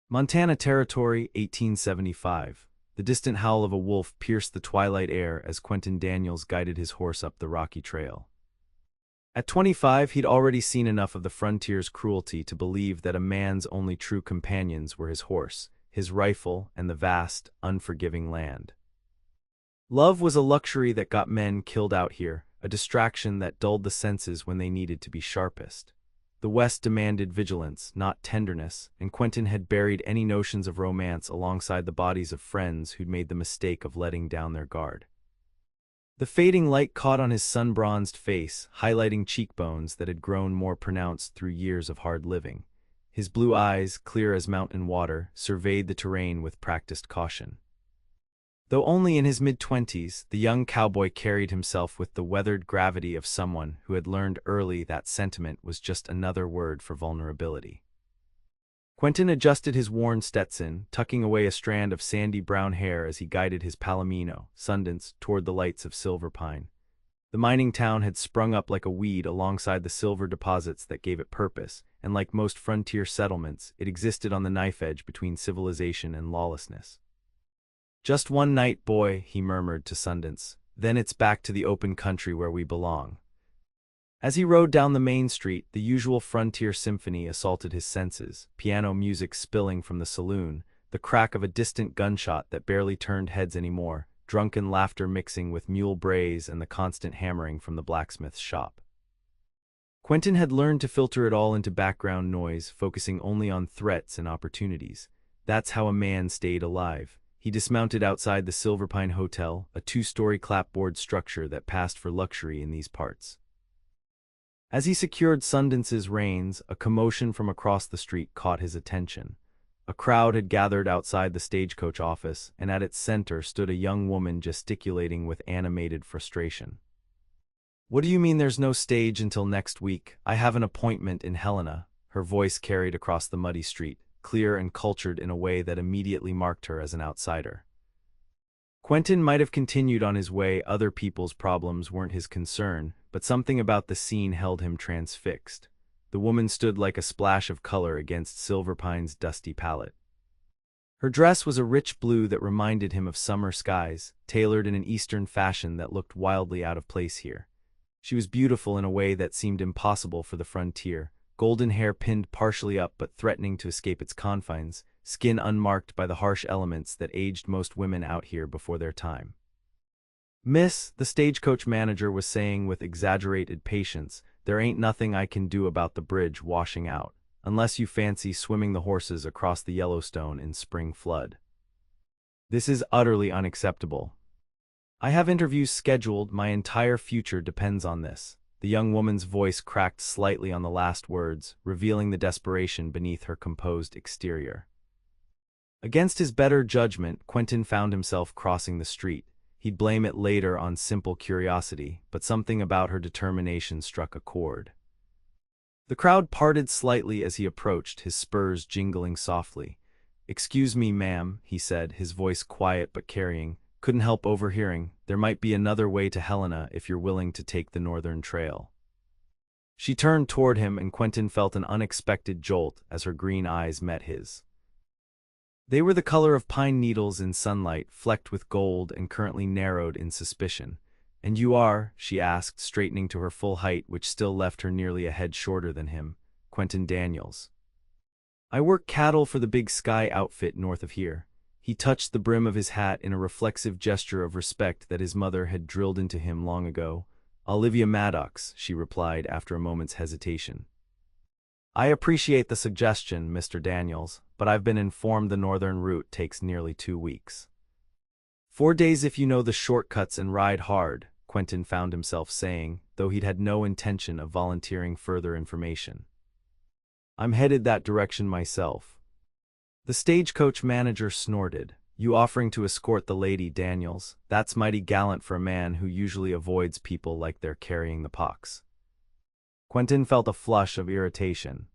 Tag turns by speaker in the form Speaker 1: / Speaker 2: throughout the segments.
Speaker 1: Montana Territory, 1875. The distant howl of a wolf pierced the twilight air as Quentin Daniels guided his horse up the rocky trail. At 25, he'd already seen enough of the frontier's cruelty to believe that a man's only true companions were his horse, his rifle, and the vast, unforgiving land. Love was a luxury that got men killed out here, a distraction that dulled the senses when they needed to be sharpest. The West demanded vigilance, not tenderness, and Quentin had buried any notions of romance alongside the bodies of friends who'd made the mistake of letting down their guard. The fading light caught on his sun-bronzed face, highlighting cheekbones that had grown more pronounced through years of hard living. His blue eyes, clear as mountain water, surveyed the terrain with practiced caution. Though only in his mid-twenties, the young cowboy carried himself with the weathered gravity of someone who had learned early that sentiment was just another word for vulnerability. Quentin adjusted his worn Stetson, tucking away a strand of sandy brown hair as he guided his Palomino, Sundance, toward the lights of Silver Pine. The mining town had sprung up like a weed alongside the silver deposits that gave it purpose, and like most frontier settlements, it existed on the knife edge between civilization and lawlessness. "Just one night, boy," he murmured to Sundance. "Then it's back to the open country where we belong." As he rode down the main street, the usual frontier symphony assaulted his senses, piano music spilling from the saloon, the crack of a distant gunshot that barely turned heads anymore, drunken laughter mixing with mule brays and the constant hammering from the blacksmith's shop. Quentin had learned to filter it all into background noise, focusing only on threats and opportunities. That's how a man stayed alive. He dismounted outside the Silverpine Hotel, a two-story clapboard structure that passed for luxury in these parts. As he secured Sundance's reins, a commotion from across the street caught his attention. A crowd had gathered outside the stagecoach office, and at its center stood a young woman gesticulating with animated frustration. "What do you mean there's no stage until next week? I have an appointment in Helena," her voice carried across the muddy street, clear and cultured in a way that immediately marked her as an outsider. Quentin might have continued on his way, other people's problems weren't his concern, but something about the scene held him transfixed. The woman stood like a splash of color against Silverpine's dusty palette. Her dress was a rich blue that reminded him of summer skies, tailored in an Eastern fashion that looked wildly out of place here. She was beautiful in a way that seemed impossible for the frontier, golden hair pinned partially up but threatening to escape its confines, skin unmarked by the harsh elements that aged most women out here before their time. "Miss," the stagecoach manager was saying with exaggerated patience, "there ain't nothing I can do about the bridge washing out, unless you fancy swimming the horses across the Yellowstone in spring flood. This is utterly unacceptable. I have interviews scheduled, my entire future depends on this." The young woman's voice cracked slightly on the last words, revealing the desperation beneath her composed exterior. Against his better judgment, Quentin found himself crossing the street. He'd blame it later on simple curiosity, but something about her determination struck a chord. The crowd parted slightly as he approached, his spurs jingling softly. "Excuse me, ma'am," he said, his voice quiet but carrying. "Couldn't help overhearing. There might be another way to Helena if you're willing to take the northern trail." She turned toward him, and Quentin felt an unexpected jolt as her green eyes met his. They were the color of pine needles in sunlight, flecked with gold and currently narrowed in suspicion. "And you are?" she asked, straightening to her full height, which still left her nearly a head shorter than him. "Quentin Daniels. I work cattle for the Big Sky outfit north of here." He touched the brim of his hat in a reflexive gesture of respect that his mother had drilled into him long ago. "Olivia Maddox," she replied after a moment's hesitation. "I appreciate the suggestion, Mr. Daniels, but I've been informed the northern route takes nearly 2 weeks. 4 days if you know the shortcuts and ride hard," Quentin found himself saying, though he'd had no intention of volunteering further information. "I'm headed that direction myself." The stagecoach manager snorted. "You offering to escort the lady, Daniels? That's mighty gallant for a man who usually avoids people like they're carrying the pox." Quentin felt a flush of irritation.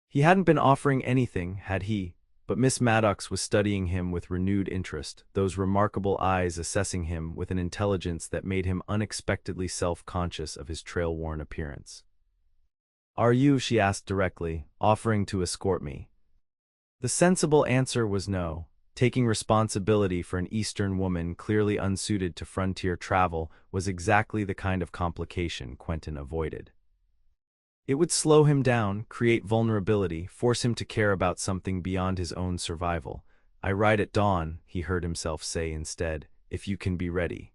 Speaker 1: He hadn't been offering anything, had he? But Miss Maddox was studying him with renewed interest, those remarkable eyes assessing him with an intelligence that made him unexpectedly self-conscious of his trail-worn appearance. "Are you," she asked directly, "offering to escort me?" The sensible answer was no. Taking responsibility for an Eastern woman clearly unsuited to frontier travel was exactly the kind of complication Quentin avoided. It would slow him down, create vulnerability, force him to care about something beyond his own survival. "I ride at dawn," he heard himself say instead, "if you can be ready."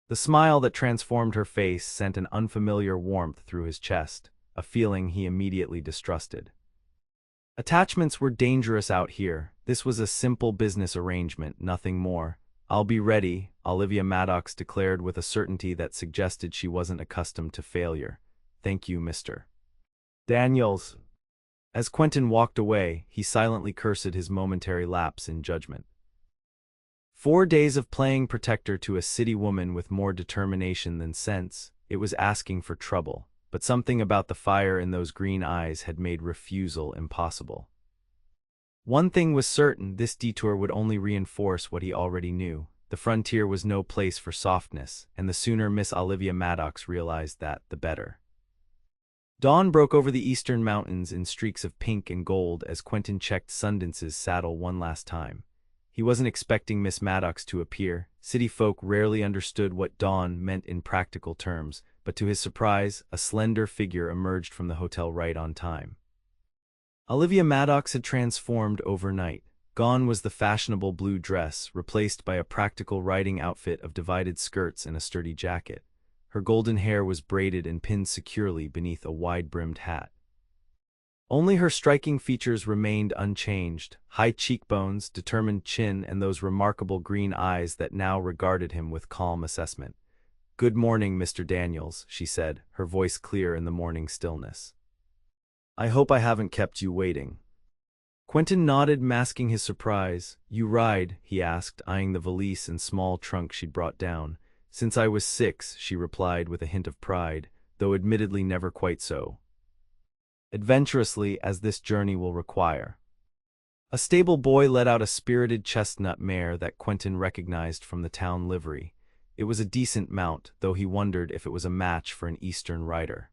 Speaker 1: The smile that transformed her face sent an unfamiliar warmth through his chest, a feeling he immediately distrusted. Attachments were dangerous out here. This was a simple business arrangement, nothing more. "I'll be ready," Olivia Maddox declared with a certainty that suggested she wasn't accustomed to failure. "Thank you, Mr. Daniels." As Quentin walked away, he silently cursed his momentary lapse in judgment. 4 days of playing protector to a city woman with more determination than sense, it was asking for trouble, but something about the fire in those green eyes had made refusal impossible. One thing was certain, this detour would only reinforce what he already knew. The frontier was no place for softness, and the sooner Miss Olivia Maddox realized that, the better. Dawn broke over the eastern mountains in streaks of pink and gold as Quentin checked Sundance's saddle one last time. He wasn't expecting Miss Maddox to appear. City folk rarely understood what dawn meant in practical terms, but to his surprise, a slender figure emerged from the hotel right on time. Olivia Maddox had transformed overnight. Gone was the fashionable blue dress, replaced by a practical riding outfit of divided skirts and a sturdy jacket. Her golden hair was braided and pinned securely beneath a wide-brimmed hat. Only her striking features remained unchanged: high cheekbones, determined chin, and those remarkable green eyes that now regarded him with calm assessment. "Good morning, Mr. Daniels," she said, her voice clear in the morning stillness. "I hope I haven't kept you waiting." Quentin nodded, masking his surprise. "You ride?" he asked, eyeing the valise and small trunk she'd brought down. "Since I was 6, she replied with a hint of pride, though admittedly never quite so adventurously as this journey will require. A stable boy led out a spirited chestnut mare that Quentin recognized from the town livery. It was a decent mount, though he wondered if it was a match for an Eastern rider.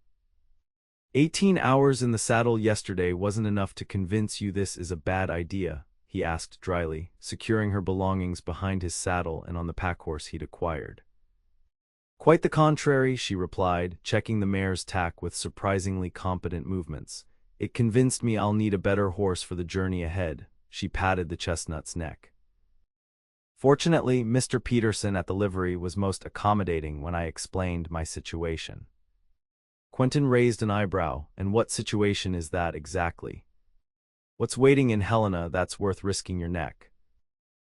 Speaker 1: 18 hours in the saddle yesterday wasn't enough to convince you this is a bad idea, he asked dryly, securing her belongings behind his saddle and on the packhorse he'd acquired. "Quite the contrary," she replied, checking the mare's tack with surprisingly competent movements. "It convinced me I'll need a better horse for the journey ahead." She patted the chestnut's neck. "Fortunately, Mr. Peterson at the livery was most accommodating when I explained my situation." Quentin raised an eyebrow. "And what situation is that exactly?" "What's waiting in Helena that's worth risking your neck?"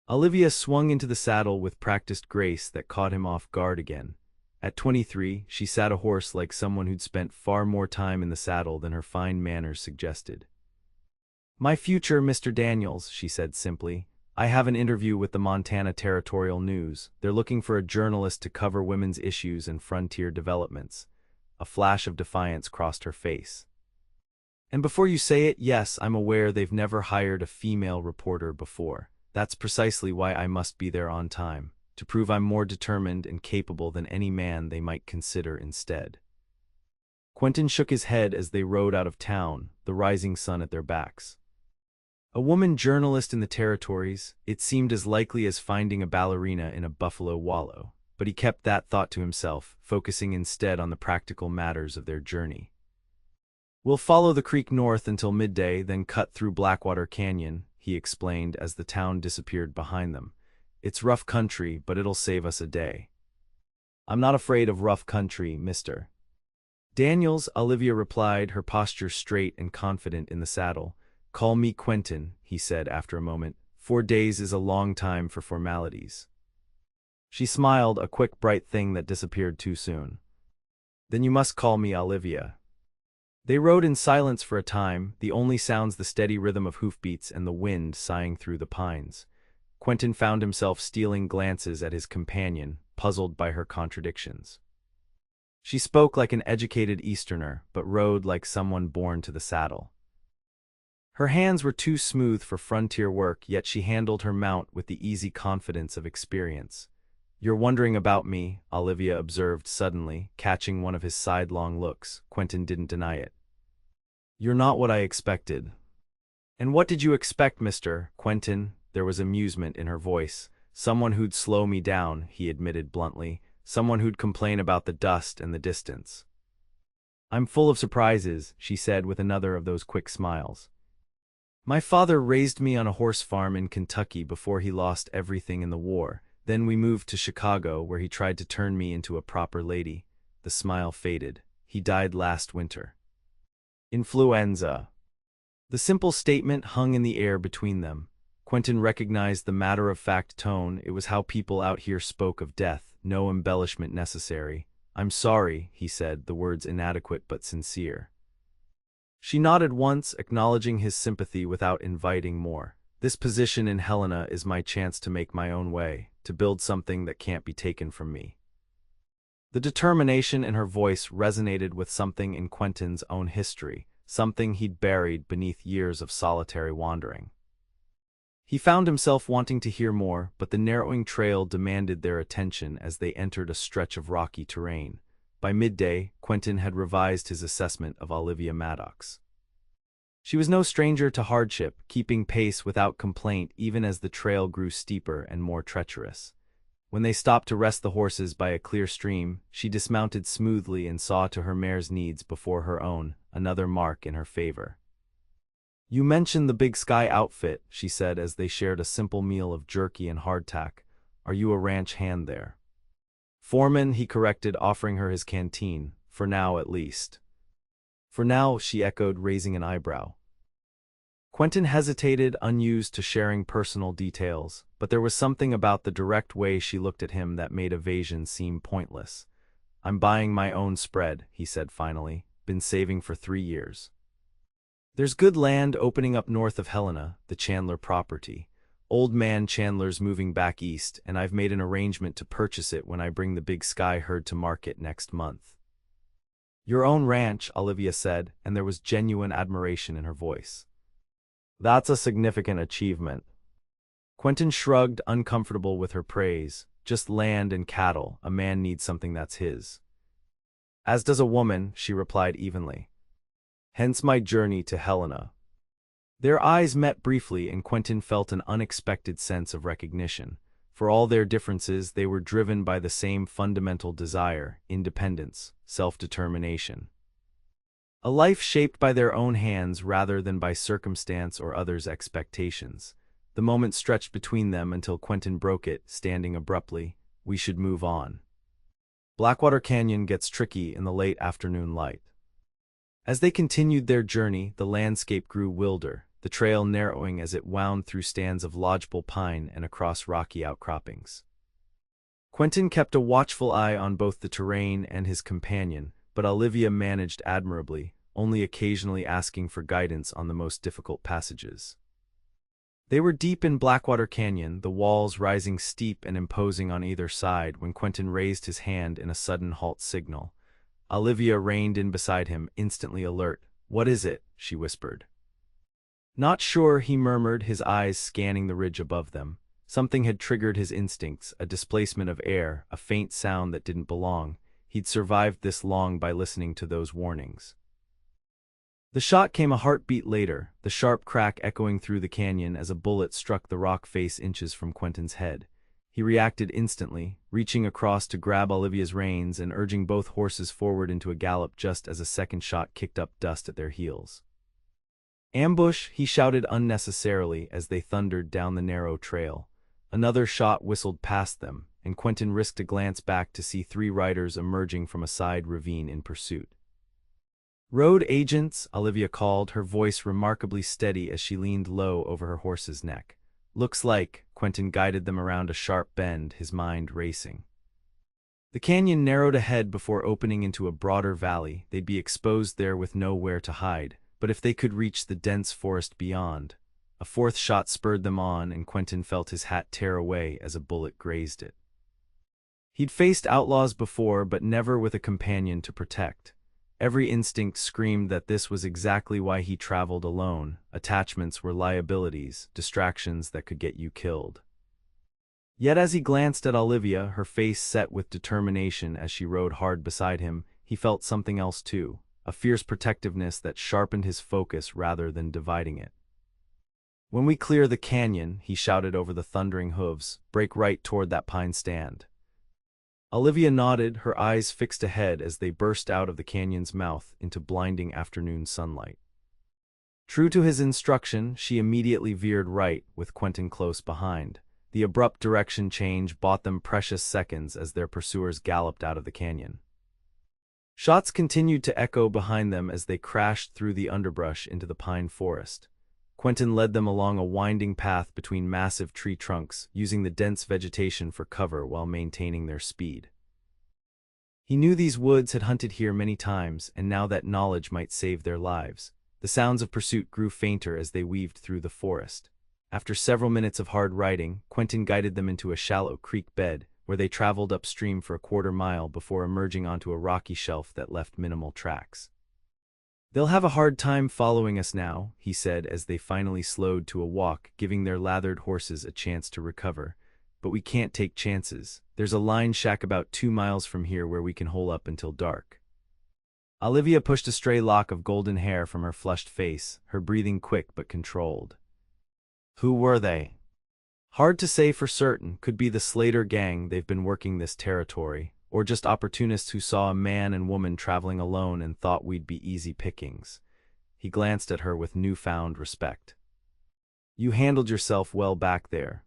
Speaker 1: Olivia swung into the saddle with practiced grace that caught him off guard again. At 23, she sat a horse like someone who'd spent far more time in the saddle than her fine manners suggested. "My future, Mr. Daniels," she said simply. "I have an interview with the Montana Territorial News. They're looking for a journalist to cover women's issues and frontier developments." A flash of defiance crossed her face. "And before you say it, yes, I'm aware they've never hired a female reporter before. That's precisely why I must be there on time, to prove I'm more determined and capable than any man they might consider instead." Quentin shook his head as they rode out of town, the rising sun at their backs. A woman journalist in the territories, it seemed as likely as finding a ballerina in a buffalo wallow, but he kept that thought to himself, focusing instead on the practical matters of their journey. "We'll follow the creek north until midday, then cut through Blackwater Canyon," he explained as the town disappeared behind them. "It's rough country, but it'll save us a day." "I'm not afraid of rough country, Mr. Daniels," Olivia replied, her posture straight and confident in the saddle. "Call me Quentin," he said after a moment. 4 days is a long time for formalities." She smiled, a quick, bright thing that disappeared too soon. "Then you must call me Olivia." They rode in silence for a time, the only sounds the steady rhythm of hoofbeats and the wind sighing through the pines. Quentin found himself stealing glances at his companion, puzzled by her contradictions. She spoke like an educated Easterner, but rode like someone born to the saddle. Her hands were too smooth for frontier work, yet she handled her mount with the easy confidence of experience. "You're wondering about me," Olivia observed suddenly, catching one of his sidelong looks. Quentin didn't deny it. "You're not what I expected." And what did you expect, Mr. Quentin? There was amusement in her voice. Someone who'd slow me down, he admitted bluntly. Someone who'd complain about the dust and the distance. I'm full of surprises, she said with another of those quick smiles. My father raised me on a horse farm in Kentucky before he lost everything in the war. Then we moved to Chicago, where he tried to turn me into a proper lady. The smile faded. He died last winter. Influenza. The simple statement hung in the air between them. Quentin recognized the matter-of-fact tone. It was how people out here spoke of death, no embellishment necessary. I'm sorry, he said, the words inadequate but sincere. She nodded once, acknowledging his sympathy without inviting more. This position in Helena is my chance to make my own way, to build something that can't be taken from me. The determination in her voice resonated with something in Quentin's own history, something he'd buried beneath years of solitary wandering. He found himself wanting to hear more, but the narrowing trail demanded their attention as they entered a stretch of rocky terrain. By midday, Quentin had revised his assessment of Olivia Maddox. She was no stranger to hardship, keeping pace without complaint even as the trail grew steeper and more treacherous. When they stopped to rest the horses by a clear stream, she dismounted smoothly and saw to her mare's needs before her own, another mark in her favor. You mentioned the Big Sky outfit, she said as they shared a simple meal of jerky and hardtack. Are you a ranch hand there? Foreman, he corrected, offering her his canteen, for now at least. For now, she echoed, raising an eyebrow. Quentin hesitated, unused to sharing personal details, but there was something about the direct way she looked at him that made evasion seem pointless. I'm buying my own spread, he said finally. Been saving for 3 years. There's good land opening up north of Helena, the Chandler property. Old man Chandler's moving back east, and I've made an arrangement to purchase it when I bring the Big Sky herd to market next month. Your own ranch, Olivia said, and there was genuine admiration in her voice. That's a significant achievement. Quentin shrugged, uncomfortable with her praise. Just land and cattle. A man needs something that's his. As does a woman, she replied evenly. Hence my journey to Helena. Their eyes met briefly, and Quentin felt an unexpected sense of recognition. For all their differences, they were driven by the same fundamental desire: independence, self-determination. A life shaped by their own hands rather than by circumstance or others' expectations. The moment stretched between them until Quentin broke it, standing abruptly. We should move on. Blackwater Canyon gets tricky in the late afternoon light. As they continued their journey, the landscape grew wilder, the trail narrowing as it wound through stands of lodgepole pine and across rocky outcroppings. Quentin kept a watchful eye on both the terrain and his companion, but Olivia managed admirably, only occasionally asking for guidance on the most difficult passages. They were deep in Blackwater Canyon, the walls rising steep and imposing on either side, when Quentin raised his hand in a sudden halt signal. Olivia reined in beside him, instantly alert. What is it? She whispered. Not sure, he murmured, his eyes scanning the ridge above them. Something had triggered his instincts, a displacement of air, a faint sound that didn't belong. He'd survived this long by listening to those warnings. The shot came a heartbeat later, the sharp crack echoing through the canyon as a bullet struck the rock face inches from Quentin's head. He reacted instantly, reaching across to grab Olivia's reins and urging both horses forward into a gallop just as a second shot kicked up dust at their heels. Ambush, he shouted unnecessarily as they thundered down the narrow trail. Another shot whistled past them, and Quentin risked a glance back to see 3 riders emerging from a side ravine in pursuit. Road agents, Olivia called, her voice remarkably steady as she leaned low over her horse's neck. Looks like, Quentin guided them around a sharp bend, his mind racing. The canyon narrowed ahead before opening into a broader valley. They'd be exposed there with nowhere to hide, but if they could reach the dense forest beyond. A 4th shot spurred them on, and Quentin felt his hat tear away as a bullet grazed it. He'd faced outlaws before, but never with a companion to protect. Every instinct screamed that this was exactly why he traveled alone. Attachments were liabilities, distractions that could get you killed. Yet as he glanced at Olivia, her face set with determination as she rode hard beside him, he felt something else too, a fierce protectiveness that sharpened his focus rather than dividing it. When we clear the canyon, he shouted over the thundering hooves, break right toward that pine stand. Olivia nodded, her eyes fixed ahead as they burst out of the canyon's mouth into blinding afternoon sunlight. True to his instruction, she immediately veered right, with Quentin close behind. The abrupt direction change bought them precious seconds as their pursuers galloped out of the canyon. Shots continued to echo behind them as they crashed through the underbrush into the pine forest. Quentin led them along a winding path between massive tree trunks, using the dense vegetation for cover while maintaining their speed. He knew these woods had hunted here many times, and now that knowledge might save their lives. The sounds of pursuit grew fainter as they weaved through the forest. After several minutes of hard riding, Quentin guided them into a shallow creek bed, where they traveled upstream for a quarter-mile before emerging onto a rocky shelf that left minimal tracks. "They'll have a hard time following us now," he said as they finally slowed to a walk, giving their lathered horses a chance to recover. "But we can't take chances. There's a line shack about 2 miles from here where we can hole up until dark." Olivia pushed a stray lock of golden hair from her flushed face, her breathing quick but controlled. "Who were they?" "Hard to say for certain. Could be the Slater gang. They've been working this territory. Or just opportunists who saw a man and woman traveling alone and thought we'd be easy pickings." He glanced at her with newfound respect. "You handled yourself well back there."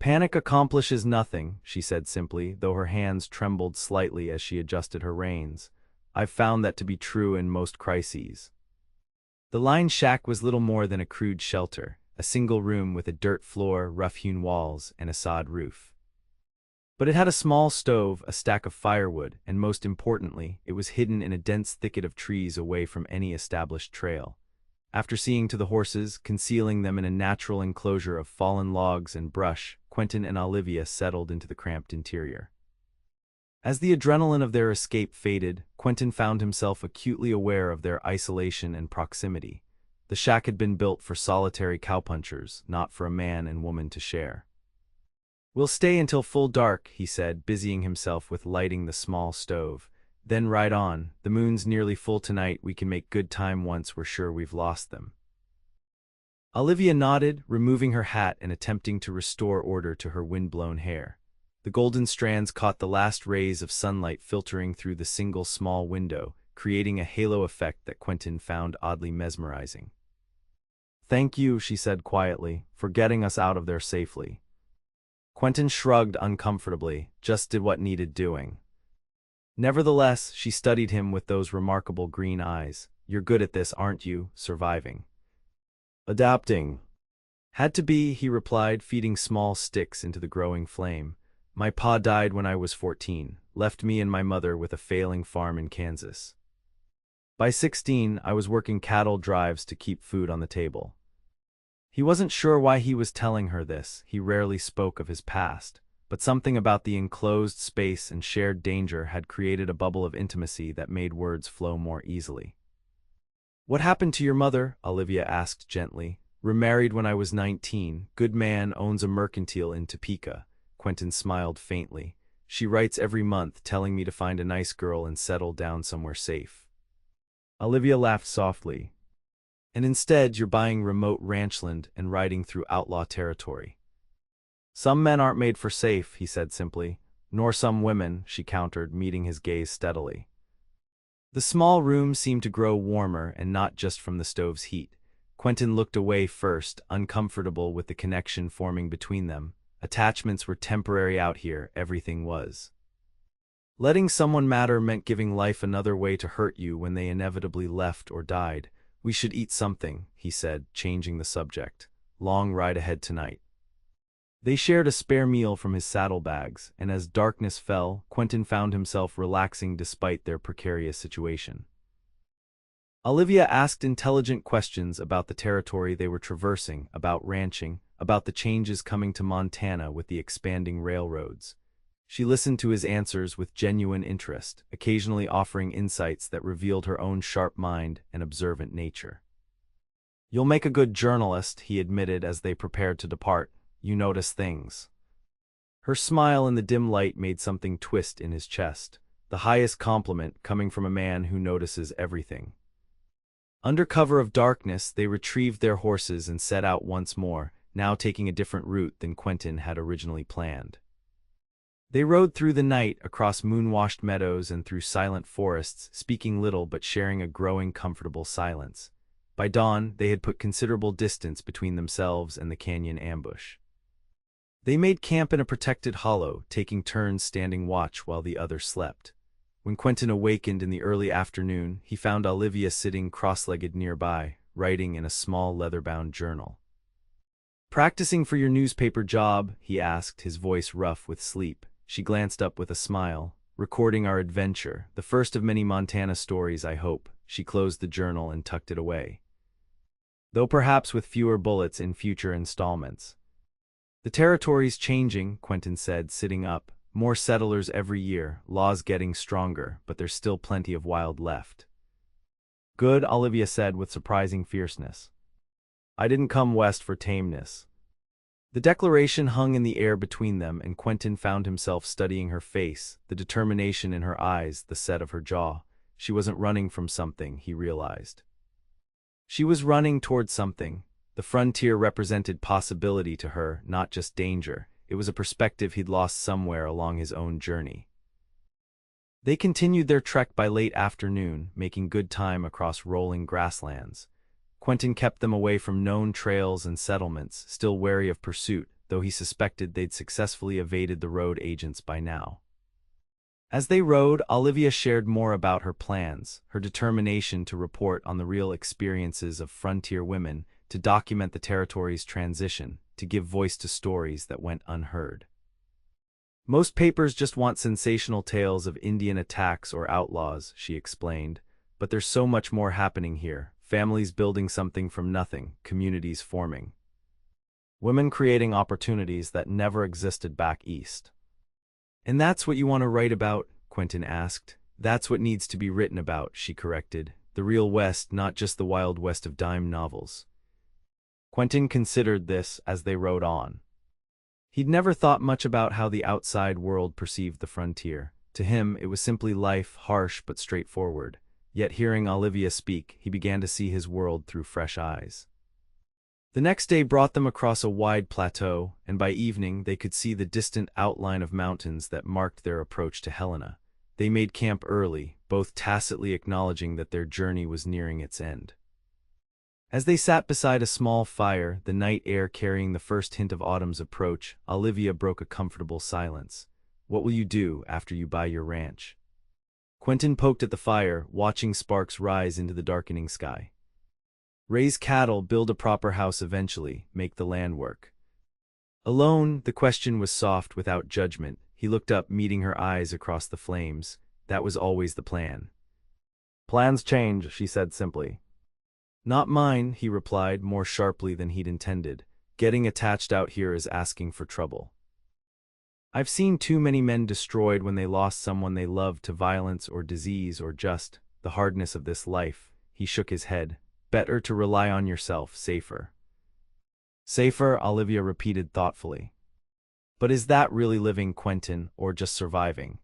Speaker 1: "Panic accomplishes nothing," she said simply, though her hands trembled slightly as she adjusted her reins. "I've found that to be true in most crises." The line shack was little more than a crude shelter, a single room with a dirt floor, rough-hewn walls, and a sod roof. But it had a small stove, a stack of firewood, and most importantly, it was hidden in a dense thicket of trees away from any established trail. After seeing to the horses, concealing them in a natural enclosure of fallen logs and brush, Quentin and Olivia settled into the cramped interior. As the adrenaline of their escape faded, Quentin found himself acutely aware of their isolation and proximity. The shack had been built for solitary cowpunchers, not for a man and woman to share. "We'll stay until full dark," he said, busying himself with lighting the small stove. "Then ride on. The moon's nearly full tonight. We can make good time once we're sure we've lost them." Olivia nodded, removing her hat and attempting to restore order to her wind-blown hair. The golden strands caught the last rays of sunlight filtering through the single small window, creating a halo effect that Quentin found oddly mesmerizing. "Thank you," she said quietly, "for getting us out of there safely." Quentin shrugged uncomfortably, just did what needed doing. Nevertheless, she studied him with those remarkable green eyes. "You're good at this, aren't you? Surviving." "Adapting." "Had to be," he replied, feeding small sticks into the growing flame. "My pa died when I was 14, left me and my mother with a failing farm in Kansas. By 16, I was working cattle drives to keep food on the table." He wasn't sure why he was telling her this. He rarely spoke of his past, but something about the enclosed space and shared danger had created a bubble of intimacy that made words flow more easily. "What happened to your mother?" Olivia asked gently. "Remarried when I was 19. Good man, owns a mercantile in Topeka." Quentin smiled faintly. "She writes every month telling me to find a nice girl and settle down somewhere safe." Olivia laughed softly. "And instead, you're buying remote ranchland and riding through outlaw territory." "Some men aren't made for safe," he said simply. "Nor some women," she countered, meeting his gaze steadily. The small room seemed to grow warmer, and not just from the stove's heat. Quentin looked away first, uncomfortable with the connection forming between them. Attachments were temporary out here, everything was. Letting someone matter meant giving life another way to hurt you when they inevitably left or died. "We should eat something," he said, changing the subject. "Long ride ahead tonight." They shared a spare meal from his saddlebags, and as darkness fell, Quentin found himself relaxing despite their precarious situation. Olivia asked intelligent questions about the territory they were traversing, about ranching, about the changes coming to Montana with the expanding railroads. She listened to his answers with genuine interest, occasionally offering insights that revealed her own sharp mind and observant nature. "You'll make a good journalist," he admitted as they prepared to depart. "You notice things." Her smile in the dim light made something twist in his chest, the highest compliment coming from a man who notices everything. Under cover of darkness, they retrieved their horses and set out once more, now taking a different route than Quentin had originally planned. They rode through the night, across moon-washed meadows and through silent forests, speaking little but sharing a growing comfortable silence. By dawn, they had put considerable distance between themselves and the canyon ambush. They made camp in a protected hollow, taking turns standing watch while the other slept. When Quentin awakened in the early afternoon, he found Olivia sitting cross-legged nearby, writing in a small leather-bound journal. "Practicing for your newspaper job?" he asked, his voice rough with sleep. She glanced up with a smile. "Recording our adventure, the first of many Montana stories, I hope." She closed the journal and tucked it away. "Though perhaps with fewer bullets in future installments." "The territory's changing," Quentin said, sitting up. "More settlers every year, laws getting stronger, but there's still plenty of wild left." "Good," Olivia said with surprising fierceness. "I didn't come west for tameness." The declaration hung in the air between them, and Quentin found himself studying her face, the determination in her eyes, the set of her jaw. She wasn't running from something, he realized. She was running toward something. The frontier represented possibility to her, not just danger. It was a perspective he'd lost somewhere along his own journey. They continued their trek by late afternoon, making good time across rolling grasslands. Quentin kept them away from known trails and settlements, still wary of pursuit, though he suspected they'd successfully evaded the road agents by now. As they rode, Olivia shared more about her plans, her determination to report on the real experiences of frontier women, to document the territory's transition, to give voice to stories that went unheard. "Most papers just want sensational tales of Indian attacks or outlaws," she explained, "but there's so much more happening here. Families building something from nothing, communities forming. Women creating opportunities that never existed back east." "And that's what you want to write about?" Quentin asked. "That's what needs to be written about," she corrected. "The real West, not just the Wild West of dime novels." Quentin considered this as they rode on. He'd never thought much about how the outside world perceived the frontier. To him, it was simply life, harsh but straightforward. Yet hearing Olivia speak, he began to see his world through fresh eyes. The next day brought them across a wide plateau, and by evening they could see the distant outline of mountains that marked their approach to Helena. They made camp early, both tacitly acknowledging that their journey was nearing its end. As they sat beside a small fire, the night air carrying the first hint of autumn's approach, Olivia broke a comfortable silence. "What will you do after you buy your ranch?" Quentin poked at the fire, watching sparks rise into the darkening sky. "Raise cattle, build a proper house eventually, make the land work." Alone, the question was soft, without judgment. He looked up, meeting her eyes across the flames. "That was always the plan." "Plans change," she said simply. "Not mine," he replied, more sharply than he'd intended. "Getting attached out here is asking for trouble. I've seen too many men destroyed when they lost someone they loved to violence or disease or just the hardness of this life." He shook his head. "Better to rely on yourself, safer." "Safer," Olivia repeated thoughtfully. "But is that really living, Quentin, or just surviving?"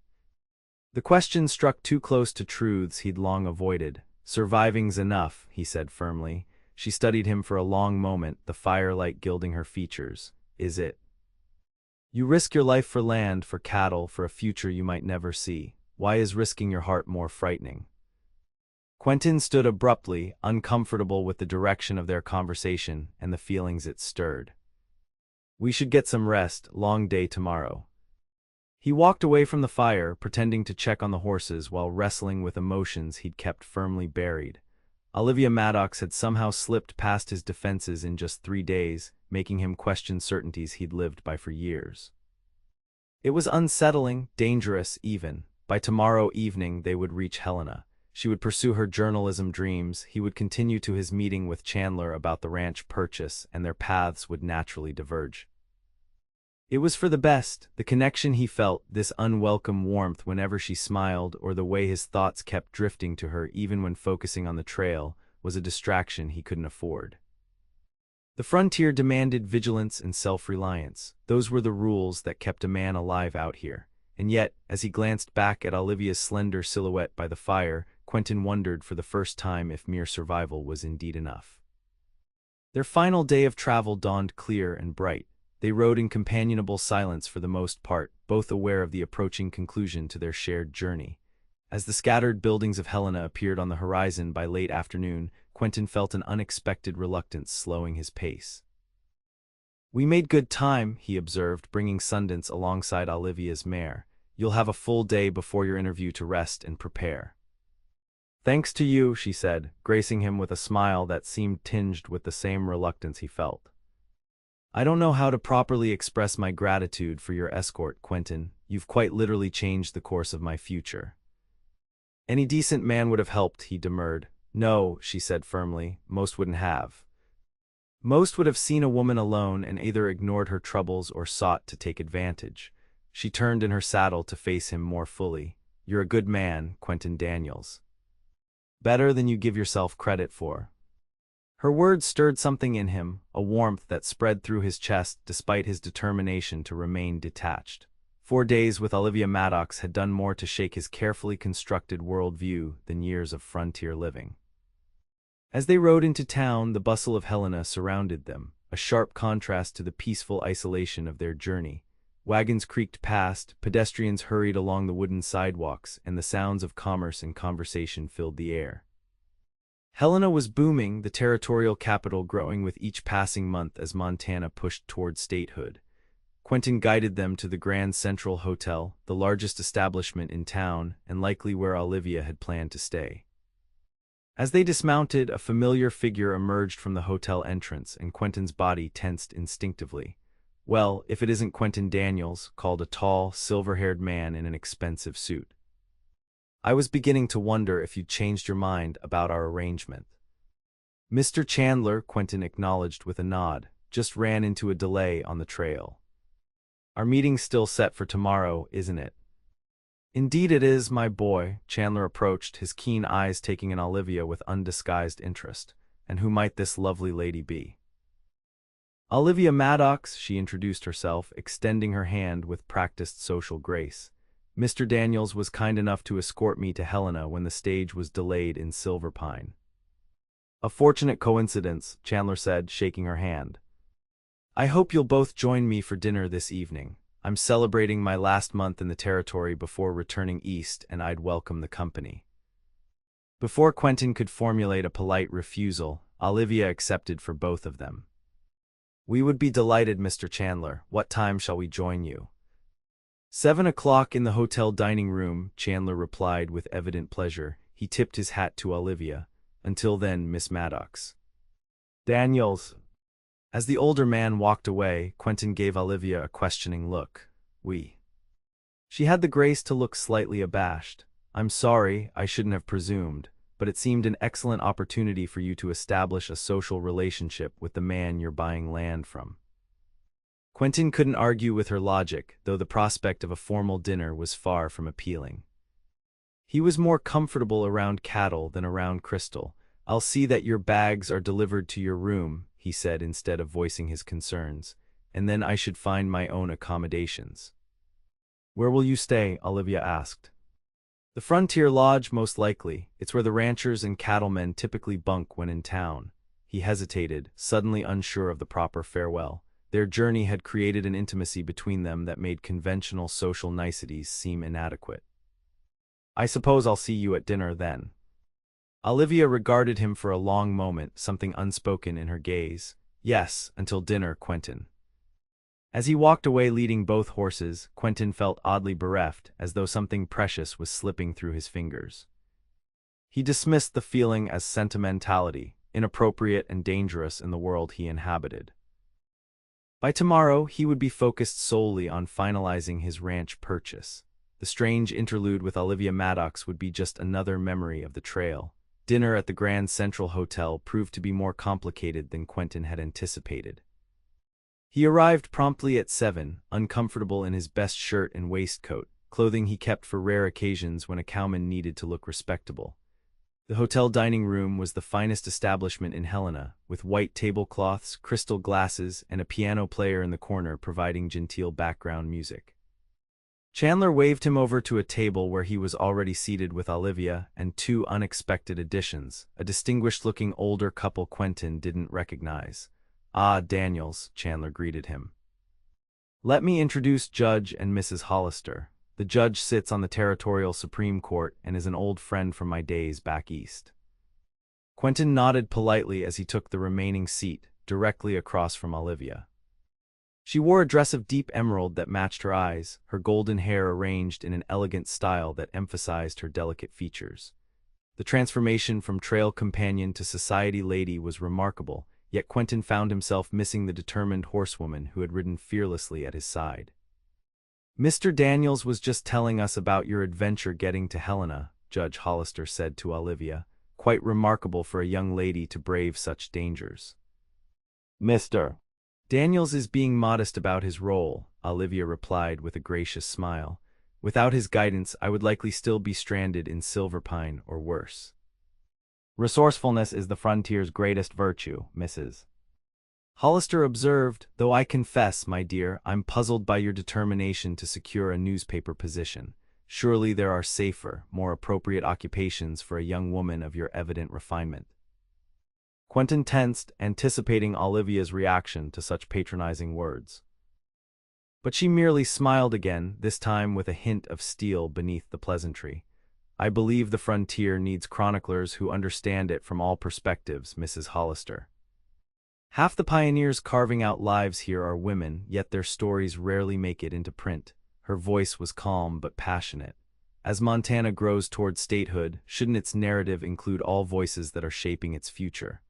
Speaker 1: The question struck too close to truths he'd long avoided. "Surviving's enough," he said firmly. She studied him for a long moment, the firelight gilding her features. "Is it? You risk your life for land, for cattle, for a future you might never see. Why is risking your heart more frightening?" Quentin stood abruptly, uncomfortable with the direction of their conversation and the feelings it stirred. "We should get some rest, long day tomorrow." He walked away from the fire, pretending to check on the horses while wrestling with emotions he'd kept firmly buried. Olivia Maddox had somehow slipped past his defenses in just 3 days, making him question certainties he'd lived by for years. It was unsettling, dangerous even. By tomorrow evening they would reach Helena. She would pursue her journalism dreams, he would continue to his meeting with Chandler about the ranch purchase, and their paths would naturally diverge. It was for the best. The connection he felt, this unwelcome warmth whenever she smiled, or the way his thoughts kept drifting to her even when focusing on the trail, was a distraction he couldn't afford. The frontier demanded vigilance and self-reliance. Those were the rules that kept a man alive out here. And yet, as he glanced back at Olivia's slender silhouette by the fire, Quentin wondered for the first time if mere survival was indeed enough. Their final day of travel dawned clear and bright. They rode in companionable silence for the most part, both aware of the approaching conclusion to their shared journey. As the scattered buildings of Helena appeared on the horizon by late afternoon, Quentin felt an unexpected reluctance slowing his pace. "We made good time," he observed, bringing Sundance alongside Olivia's mare. "You'll have a full day before your interview to rest and prepare." "Thanks to you," she said, gracing him with a smile that seemed tinged with the same reluctance he felt. "I don't know how to properly express my gratitude for your escort, Quentin. You've quite literally changed the course of my future." "Any decent man would have helped," he demurred. "No," she said firmly, "most wouldn't have. Most would have seen a woman alone and either ignored her troubles or sought to take advantage." She turned in her saddle to face him more fully. "You're a good man, Quentin Daniels. Better than you give yourself credit for." Her words stirred something in him, a warmth that spread through his chest despite his determination to remain detached. 4 days with Olivia Maddox had done more to shake his carefully constructed worldview than years of frontier living. As they rode into town, the bustle of Helena surrounded them, a sharp contrast to the peaceful isolation of their journey. Wagons creaked past, pedestrians hurried along the wooden sidewalks, and the sounds of commerce and conversation filled the air. Helena was booming, the territorial capital growing with each passing month as Montana pushed toward statehood. Quentin guided them to the Grand Central Hotel, the largest establishment in town and likely where Olivia had planned to stay. As they dismounted, a familiar figure emerged from the hotel entrance, and Quentin's body tensed instinctively. "Well, if it isn't Quentin Daniels," called a tall, silver-haired man in an expensive suit. "I was beginning to wonder if you'd changed your mind about our arrangement." "Mr. Chandler," Quentin acknowledged with a nod, "just ran into a delay on the trail." "Our meeting's still set for tomorrow, isn't it?" "Indeed it is, my boy." Chandler approached, his keen eyes taking in Olivia with undisguised interest. "And who might this lovely lady be?" "Olivia Maddox," she introduced herself, extending her hand with practiced social grace. "Mr. Daniels was kind enough to escort me to Helena when the stage was delayed in Silver Pine." "A fortunate coincidence," Chandler said, shaking her hand. "I hope you'll both join me for dinner this evening. I'm celebrating my last month in the territory before returning east, and I'd welcome the company." Before Quentin could formulate a polite refusal, Olivia accepted for both of them. "We would be delighted, Mr. Chandler. What time shall we join you?" 7 o'clock in the hotel dining room," Chandler replied with evident pleasure. He tipped his hat to Olivia. "Until then, Miss Maddox." "Daniels." As the older man walked away, Quentin gave Olivia a questioning look. "We." She had the grace to look slightly abashed. "I'm sorry, I shouldn't have presumed, but it seemed an excellent opportunity for you to establish a social relationship with the man you're buying land from." Quentin couldn't argue with her logic, though the prospect of a formal dinner was far from appealing. He was more comfortable around cattle than around Crystal. "I'll see that your bags are delivered to your room," he said instead of voicing his concerns, "and then I should find my own accommodations." "Where will you stay?" Olivia asked. "The Frontier Lodge, most likely. It's where the ranchers and cattlemen typically bunk when in town." He hesitated, suddenly unsure of the proper farewell. Their journey had created an intimacy between them that made conventional social niceties seem inadequate. "I suppose I'll see you at dinner, then." Olivia regarded him for a long moment, something unspoken in her gaze. "Yes, until dinner, Quentin." As he walked away leading both horses, Quentin felt oddly bereft, as though something precious was slipping through his fingers. He dismissed the feeling as sentimentality, inappropriate and dangerous in the world he inhabited. By tomorrow, he would be focused solely on finalizing his ranch purchase. The strange interlude with Olivia Maddox would be just another memory of the trail. Dinner at the Grand Central Hotel proved to be more complicated than Quentin had anticipated. He arrived promptly at 7, uncomfortable in his best shirt and waistcoat, clothing he kept for rare occasions when a cowman needed to look respectable. The hotel dining room was the finest establishment in Helena, with white tablecloths, crystal glasses, and a piano player in the corner providing genteel background music. Chandler waved him over to a table where he was already seated with Olivia and two unexpected additions, a distinguished-looking older couple Quentin didn't recognize. "Ah, Daniels," Chandler greeted him. "Let me introduce Judge and Mrs. Hollister. The judge sits on the Territorial Supreme Court and is an old friend from my days back east." Quentin nodded politely as he took the remaining seat, directly across from Olivia. She wore a dress of deep emerald that matched her eyes, her golden hair arranged in an elegant style that emphasized her delicate features. The transformation from trail companion to society lady was remarkable, yet Quentin found himself missing the determined horsewoman who had ridden fearlessly at his side. "Mr. Daniels was just telling us about your adventure getting to Helena," Judge Hollister said to Olivia. "Quite remarkable for a young lady to brave such dangers." "Mr. Daniels is being modest about his role," Olivia replied with a gracious smile. "Without his guidance, I would likely still be stranded in Silverpine or worse." "Resourcefulness is the frontier's greatest virtue, Mrs. Hollister observed, "though I confess, my dear, I'm puzzled by your determination to secure a newspaper position. Surely there are safer, more appropriate occupations for a young woman of your evident refinement." Quentin tensed, anticipating Olivia's reaction to such patronizing words. But she merely smiled again, this time with a hint of steel beneath the pleasantry. "I believe the frontier needs chroniclers who understand it from all perspectives, Mrs. Hollister. Half the pioneers carving out lives here are women, yet their stories rarely make it into print." Her voice was calm but passionate. "As Montana grows toward statehood, shouldn't its narrative include all voices that are shaping its future?"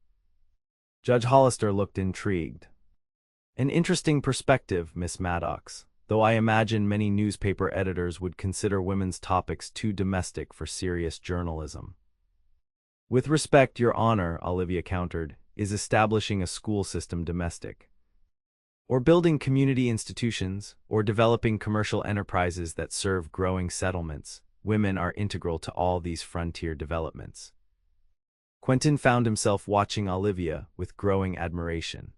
Speaker 1: Judge Hollister looked intrigued. "An interesting perspective, Miss Maddox, though I imagine many newspaper editors would consider women's topics too domestic for serious journalism." "With respect, Your Honor," Olivia countered, "is establishing a school system domestic? Or building community institutions, or developing commercial enterprises that serve growing settlements. Women are integral to all these frontier developments." Quentin found himself watching Olivia with growing admiration.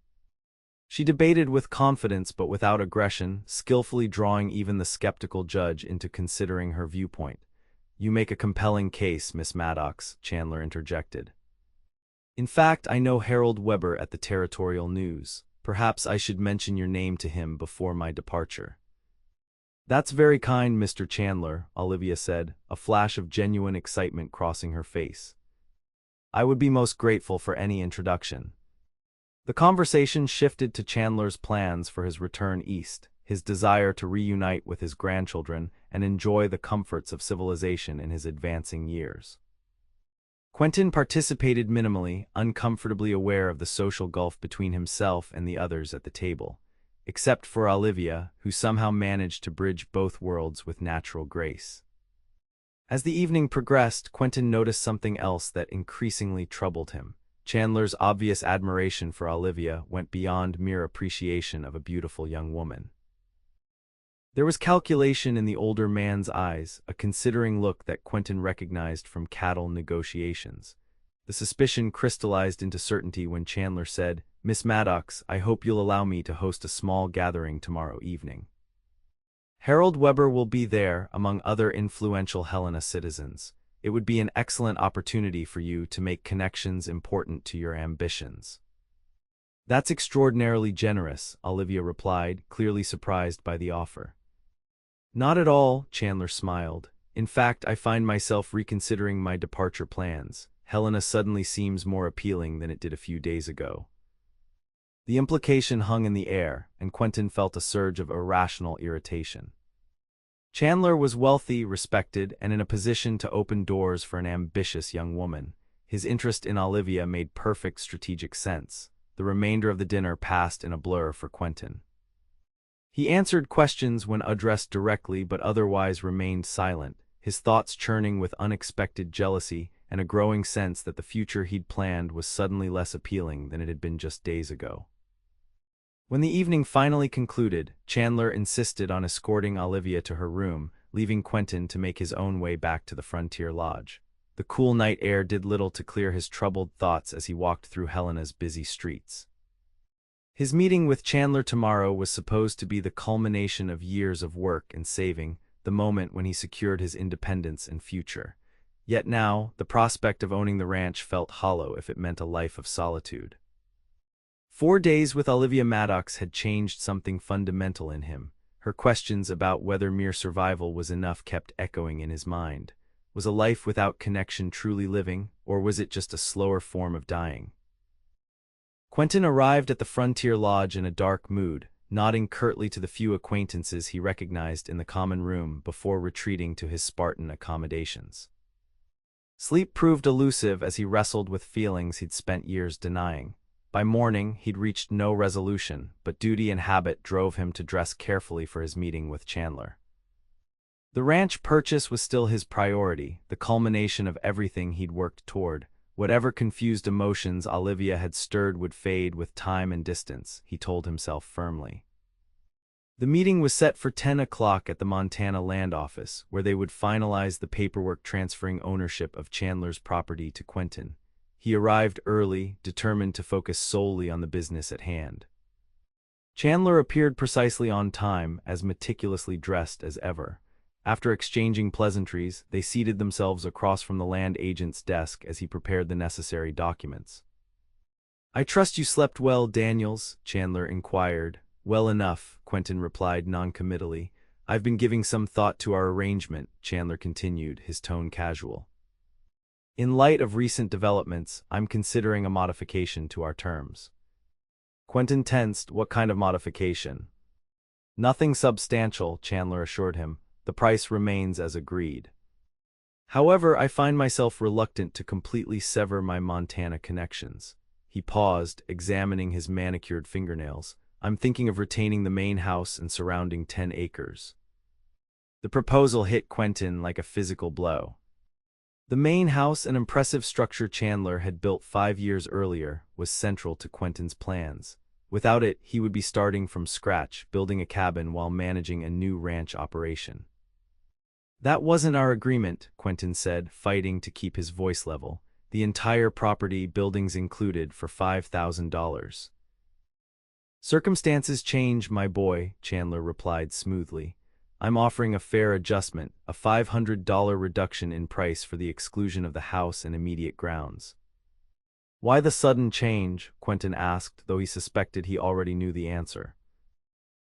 Speaker 1: She debated with confidence but without aggression, skillfully drawing even the skeptical judge into considering her viewpoint. "You make a compelling case, Miss Maddox," Chandler interjected. "In fact, I know Harold Weber at the Territorial News. Perhaps I should mention your name to him before my departure." "That's very kind, Mr. Chandler," Olivia said, a flash of genuine excitement crossing her face. "I would be most grateful for any introduction." The conversation shifted to Chandler's plans for his return east, his desire to reunite with his grandchildren and enjoy the comforts of civilization in his advancing years. Quentin participated minimally, uncomfortably aware of the social gulf between himself and the others at the table, except for Olivia, who somehow managed to bridge both worlds with natural grace. As the evening progressed, Quentin noticed something else that increasingly troubled him. Chandler's obvious admiration for Olivia went beyond mere appreciation of a beautiful young woman. There was calculation in the older man's eyes, a considering look that Quentin recognized from cattle negotiations. The suspicion crystallized into certainty when Chandler said, "Miss Maddox, I hope you'll allow me to host a small gathering tomorrow evening. Harold Weber will be there, among other influential Helena citizens. It would be an excellent opportunity for you to make connections important to your ambitions." "That's extraordinarily generous," Olivia replied, clearly surprised by the offer. "Not at all," Chandler smiled. "In fact, I find myself reconsidering my departure plans. Helena suddenly seems more appealing than it did a few days ago." The implication hung in the air, and Quentin felt a surge of irrational irritation. Chandler was wealthy, respected, and in a position to open doors for an ambitious young woman. His interest in Olivia made perfect strategic sense. The remainder of the dinner passed in a blur for Quentin. He answered questions when addressed directly but otherwise remained silent, his thoughts churning with unexpected jealousy and a growing sense that the future he'd planned was suddenly less appealing than it had been just days ago. When the evening finally concluded, Chandler insisted on escorting Olivia to her room, leaving Quentin to make his own way back to the Frontier Lodge. The cool night air did little to clear his troubled thoughts as he walked through Helena's busy streets. His meeting with Chandler tomorrow was supposed to be the culmination of years of work and saving, the moment when he secured his independence and future. Yet now, the prospect of owning the ranch felt hollow if it meant a life of solitude. 4 days with Olivia Maddox had changed something fundamental in him. Her questions about whether mere survival was enough kept echoing in his mind. Was a life without connection truly living, or was it just a slower form of dying? Quentin arrived at the Frontier Lodge in a dark mood, nodding curtly to the few acquaintances he recognized in the common room before retreating to his Spartan accommodations. Sleep proved elusive as he wrestled with feelings he'd spent years denying. By morning, he'd reached no resolution, but duty and habit drove him to dress carefully for his meeting with Chandler. The ranch purchase was still his priority, the culmination of everything he'd worked toward. Whatever confused emotions Olivia had stirred would fade with time and distance, he told himself firmly. The meeting was set for 10 o'clock at the Montana Land Office, where they would finalize the paperwork transferring ownership of Chandler's property to Quentin. He arrived early, determined to focus solely on the business at hand. Chandler appeared precisely on time, as meticulously dressed as ever. After exchanging pleasantries, they seated themselves across from the land agent's desk as he prepared the necessary documents. "I trust you slept well, Daniels?" Chandler inquired. "Well enough," Quentin replied noncommittally. "I've been giving some thought to our arrangement," Chandler continued, his tone casual. "In light of recent developments, I'm considering a modification to our terms." Quentin tensed. What kind of modification? "Nothing substantial," Chandler assured him. "The price remains as agreed. However, I find myself reluctant to completely sever my Montana connections." He paused, examining his manicured fingernails. "I'm thinking of retaining the main house and surrounding 10 acres. The proposal hit Quentin like a physical blow. The main house, an impressive structure Chandler had built 5 years earlier, was central to Quentin's plans. Without it, he would be starting from scratch, building a cabin while managing a new ranch operation. "That wasn't our agreement," Quentin said, fighting to keep his voice level. "The entire property, buildings included, for $5,000. "Circumstances change, my boy," Chandler replied smoothly. "I'm offering a fair adjustment, a $500 reduction in price for the exclusion of the house and immediate grounds." "Why the sudden change?" Quentin asked, though he suspected he already knew the answer.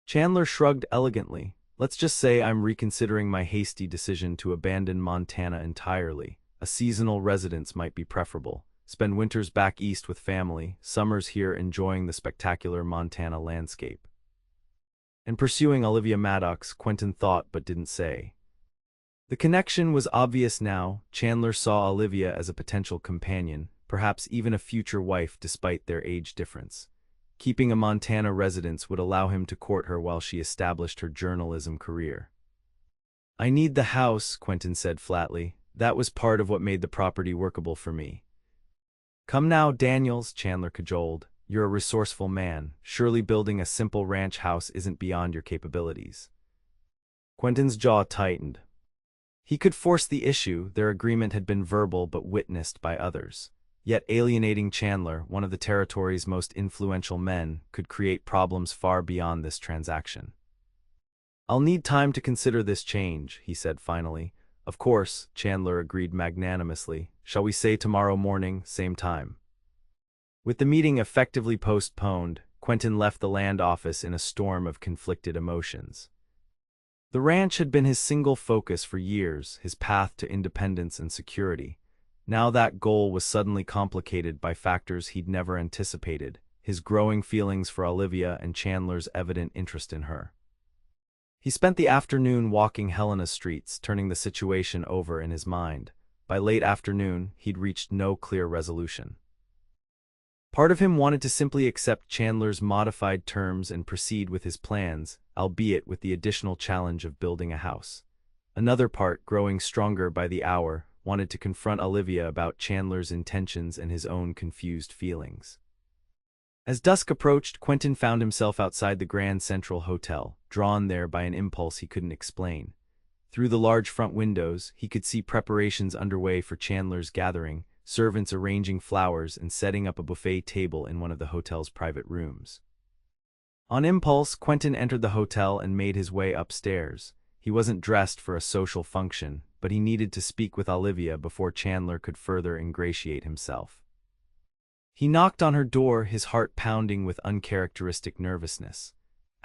Speaker 1: Chandler shrugged elegantly. "Let's just say I'm reconsidering my hasty decision to abandon Montana entirely. A seasonal residence might be preferable. Spend winters back east with family, summers here enjoying the spectacular Montana landscape." And pursuing Olivia Maddox, Quentin thought but didn't say. The connection was obvious now. Chandler saw Olivia as a potential companion, perhaps even a future wife despite their age difference. Keeping a Montana residence would allow him to court her while she established her journalism career. "I need the house," Quentin said flatly. "That was part of what made the property workable for me." "Come now, Daniels," Chandler cajoled. "You're a resourceful man. Surely building a simple ranch house isn't beyond your capabilities." Quentin's jaw tightened. He could force the issue. Their agreement had been verbal but witnessed by others. Yet alienating Chandler, one of the territory's most influential men, could create problems far beyond this transaction. "I'll need time to consider this change," he said finally. "Of course," Chandler agreed magnanimously. "Shall we say tomorrow morning, same time?" With the meeting effectively postponed, Quentin left the land office in a storm of conflicted emotions. The ranch had been his single focus for years, his path to independence and security. Now that goal was suddenly complicated by factors he'd never anticipated, his growing feelings for Olivia and Chandler's evident interest in her. He spent the afternoon walking Helena's streets, turning the situation over in his mind. By late afternoon, he'd reached no clear resolution. Part of him wanted to simply accept Chandler's modified terms and proceed with his plans, albeit with the additional challenge of building a house. Another part, growing stronger by the hour, wanted to confront Olivia about Chandler's intentions and his own confused feelings. As dusk approached, Quentin found himself outside the Grand Central Hotel, drawn there by an impulse he couldn't explain. Through the large front windows, he could see preparations underway for Chandler's gathering, servants arranging flowers and setting up a buffet table in one of the hotel's private rooms. On impulse, Quentin entered the hotel and made his way upstairs. He wasn't dressed for a social function, but he needed to speak with Olivia before Chandler could further ingratiate himself. He knocked on her door, his heart pounding with uncharacteristic nervousness.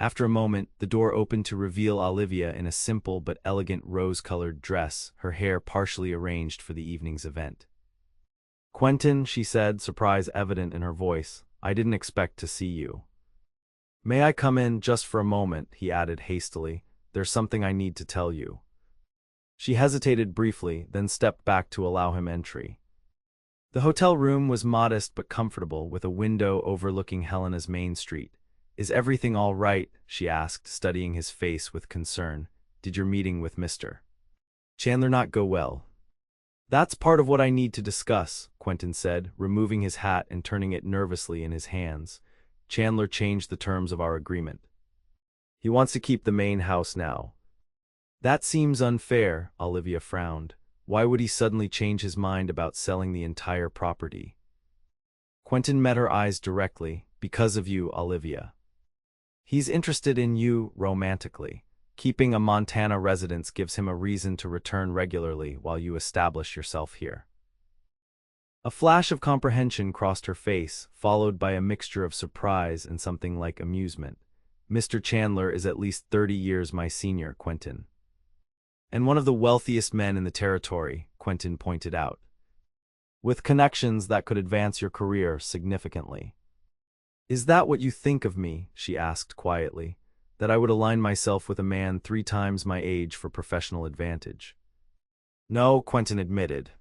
Speaker 1: After a moment, the door opened to reveal Olivia in a simple but elegant rose-colored dress, her hair partially arranged for the evening's event. "Quentin," she said, surprise evident in her voice, "I didn't expect to see you." "May I come in just for a moment?" he added hastily. "There's something I need to tell you." She hesitated briefly, then stepped back to allow him entry. The hotel room was modest but comfortable, with a window overlooking Helena's main street. "Is everything all right?" she asked, studying his face with concern. "Did your meeting with Mr. Chandler not go well?" "That's part of what I need to discuss," Quentin said, removing his hat and turning it nervously in his hands. "Chandler changed the terms of our agreement. He wants to keep the main house now." "That seems unfair," Olivia frowned. "Why would he suddenly change his mind about selling the entire property?" Quentin met her eyes directly. "Because of you, Olivia. He's interested in you romantically. Keeping a Montana residence gives him a reason to return regularly while you establish yourself here." A flash of comprehension crossed her face, followed by a mixture of surprise and something like amusement. "Mr. Chandler is at least 30 years my senior, Quentin. And one of the wealthiest men in the territory," Quentin pointed out. "With connections that could advance your career significantly." "Is that what you think of me?" she asked quietly. "That I would align myself with a man 3 times my age for professional advantage?" "No," Quentin admitted.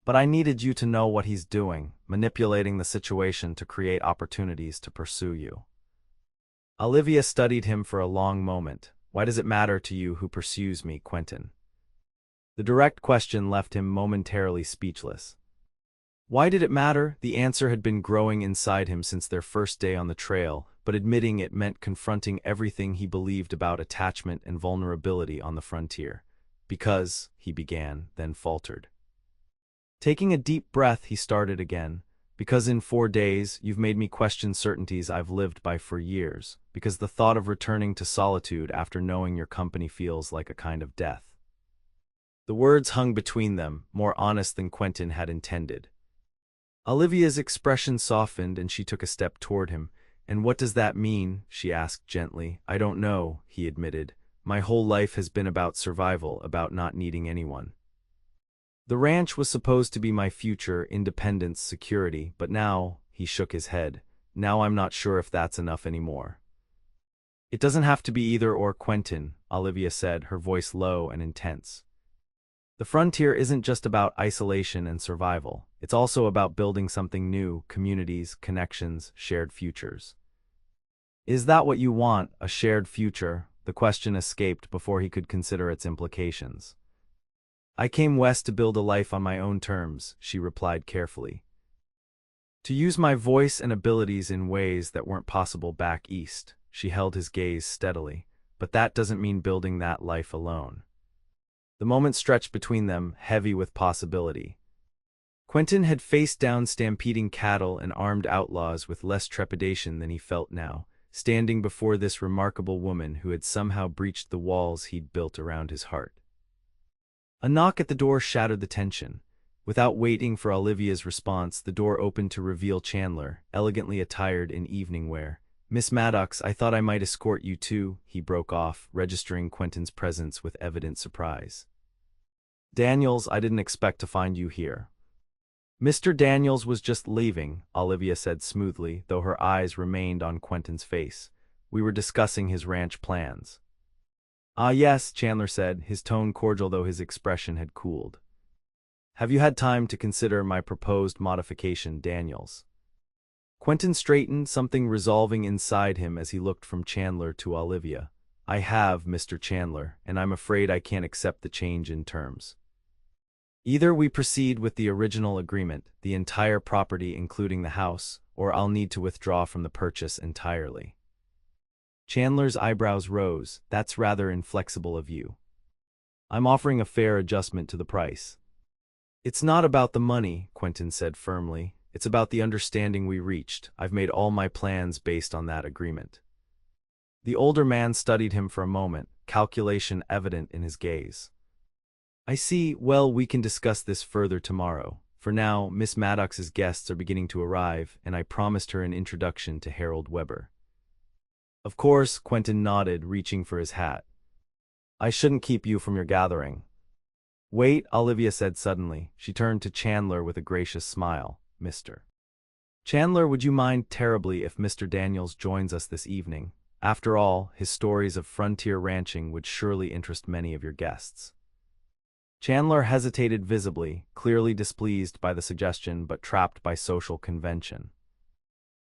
Speaker 1: "But I needed you to know what he's doing, manipulating the situation to create opportunities to pursue you." Olivia studied him for a long moment. "Why does it matter to you who pursues me, Quentin?" The direct question left him momentarily speechless. Why did it matter? The answer had been growing inside him since their first day on the trail, but admitting it meant confronting everything he believed about attachment and vulnerability on the frontier. "Because," he began, then faltered. Taking a deep breath, he started again. "Because in 4 days, you've made me question certainties I've lived by for years. Because the thought of returning to solitude after knowing your company feels like a kind of death." The words hung between them, more honest than Quentin had intended. Olivia's expression softened and she took a step toward him. "And what does that mean?" she asked gently. "I don't know," he admitted. "My whole life has been about survival, about not needing anyone. The ranch was supposed to be my future, independence, security, but now," he shook his head, "now I'm not sure if that's enough anymore." "It doesn't have to be either or, Quentin," Olivia said, her voice low and intense. "The frontier isn't just about isolation and survival. It's also about building something new, communities, connections, shared futures." "Is that what you want, a shared future?" The question escaped before he could consider its implications. "I came west to build a life on my own terms," she replied carefully. "To use my voice and abilities in ways that weren't possible back east." She held his gaze steadily. "But that doesn't mean building that life alone." The moment stretched between them, heavy with possibility. Quentin had faced down stampeding cattle and armed outlaws with less trepidation than he felt now, standing before this remarkable woman who had somehow breached the walls he'd built around his heart. A knock at the door shattered the tension. Without waiting for Olivia's response, the door opened to reveal Chandler, elegantly attired in evening wear. "Miss Maddox, I thought I might escort you too," he broke off, registering Quentin's presence with evident surprise. "Daniels, I didn't expect to find you here." "Mr. Daniels was just leaving," Olivia said smoothly, though her eyes remained on Quentin's face. "We were discussing his ranch plans." "Ah yes," Chandler said, his tone cordial though his expression had cooled. "Have you had time to consider my proposed modification, Daniels?" Quentin straightened, something resolving inside him as he looked from Chandler to Olivia. "I have, Mr. Chandler, and I'm afraid I can't accept the change in terms. Either we proceed with the original agreement, the entire property including the house, or I'll need to withdraw from the purchase entirely." Chandler's eyebrows rose. "That's rather inflexible of you." "I'm offering a fair adjustment to the price." "It's not about the money," Quentin said firmly. "It's about the understanding we reached. I've made all my plans based on that agreement." The older man studied him for a moment, calculation evident in his gaze. I see. Well, we can discuss this further tomorrow. For now, Miss Maddox's guests are beginning to arrive, and I promised her an introduction to Harold Weber. Of course, Quentin nodded, reaching for his hat. I shouldn't keep you from your gathering. Wait, Olivia said suddenly. She turned to Chandler with a gracious smile. Mr. Chandler, would you mind terribly if Mr. Daniels joins us this evening? After all, his stories of frontier ranching would surely interest many of your guests. Chandler hesitated visibly, clearly displeased by the suggestion but trapped by social convention.